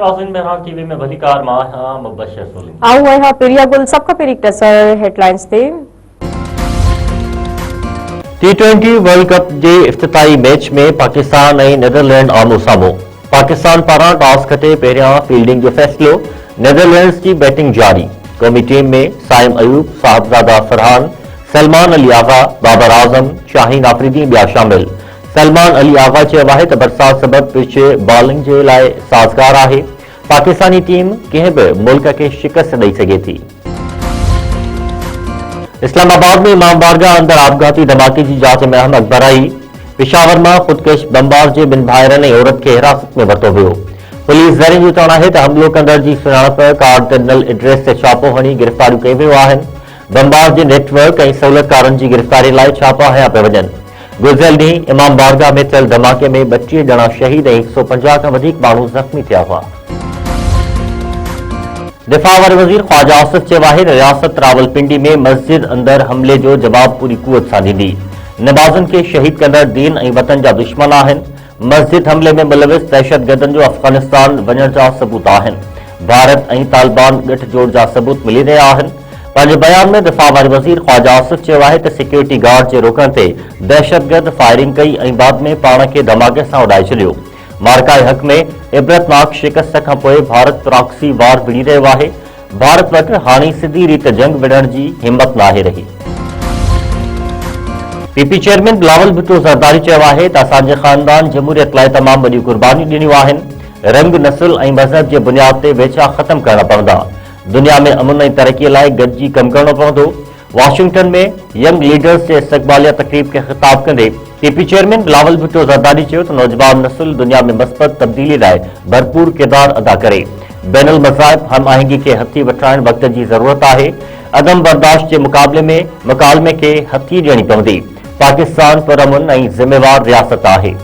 नाज़रीन बहरान टीवी में भली कार मां हां मुबशर सोली आऊं है पेरिया गुल सबका पेरी टसर हेडलाइंस थे T20 वर्ल्ड कप जे इफ्तिताई मैच में पाकिस्तान ऐं नीदरलैंड आमो साम्हूं। पाकिस्तान पारां टॉस खटे पहिरियां फील्डिंग जो फ़ैसिलो, नीदरलैंड्स की बैटिंग जारी। क़ौमी टीम में साइम अयूब, साहिबजादा फरहान, सलमान अली आगा, बाबर आज़म, शाहीन आफरीदी ॿिया शामिल। सलमान अली आगा चयो आहे त बरसात सबब पिच बॉलिंग जे लाइ साज़गार आहे। पाकिस्तानी टीम कंहिं बि मुल्क के शिकस्त ॾेई सघे थी। इस्लामाबाद में इमाम बारगाह अंदर आपघाती धमाके की जांच में अहम अकबर आई। पेशावर में खुदकश बमबार के बिन भाइरनि ऐं औरत के हिरासत में वरतो वियो। पुलिस ज़रिए जो चवणु आहे त हमलो कंदड़ जी सुञाणप कार्ड ते नल एड्रेस से छापो हणी गिरफ़्तारियूं कयूं वियूं आहिनि। बमबार जे नेटवर्क ऐं सहूलियतकारनि जी गिरफ़्तारी लाइ छापा हया पिया वञनि। गुज़िरियल ॾींहुं इमाम बारगाह में थियल धमाके में 32 ॼणा शहीद ऐं 150 खां वधीक माण्हू ज़ख़्मी थिया हुआ। दिफ़ा वारे वज़ीर ख्वाजा आसिफ चयो आहे त रियासत रावलपिंडी में मस्जिद अंदर हमले जो जवाब पूरी कुवत सां ॾींदी। नमाज़नि खे शहीद कंदड़ दीन ऐं वतन जा दुश्मन आहिनि। मस्जिद हमले में मुलविस दहशतगर्दनि जो अफ़गानिस्तान वञण जा सबूत आहिनि। भारत ऐं तालिबान गठजोड़ जा सबूत मिली रहिया आहिनि। पंहिंजे बयान में दिफ़ा वारे वज़ीर ख्वाजा आसिफ चयो आहे त सिक्योरिटी गार्ड जे रोकण ते दहशतगर्द फायरिंग कई ऐं बाद में पाण खे धमाके सां उॾाए छॾियो। मार्काए हक़ में इबरतनाक शिकस्त खां पोइ भारत प्रॉक्सी वार विड़ी रहियो आहे। भारत वटि हाणे सिधी रीत जंग विढ़ण जी हिम्मत नाहे रही। पीपी चेयरमैन बिलावल भुट्टो ज़रदारी चयो आहे त असांजे ख़ानदान जमहूरियत लाइ तमामु वॾियूं क़ुर्बानियूं ॾिनियूं आहिनि। रंग नस्ल ऐं मज़हब जे बुनियाद ते वेझा ख़त्म करणा पवंदा। दुनिया में अमन ऐं तरक़ीअ लाइ गॾिजी कमु करणो पवंदो। वाशिंगटन में यंग लीडर्स जे इस्तक़बालिया तक़रीब खे ख़िताब कंदे पीपी चेयरमैन बिलावल भुट्टो ज़रदारी चयो त नौजवान नस्ल दुनिया में मस्बत तब्दीली लाइ भरपूर किरदार अदा करे। बैनुल मज़ाहिब हम आहंगी के हथी वठाइण वक़्त जी ज़रूरत आहे। अदम बर्दाश्त के मुकाबले में मुकालमे के हथी ॾियणी पवंदी। पाकिस्तान पुरअमन ऐं ज़िम्मेवार रियासत आहे।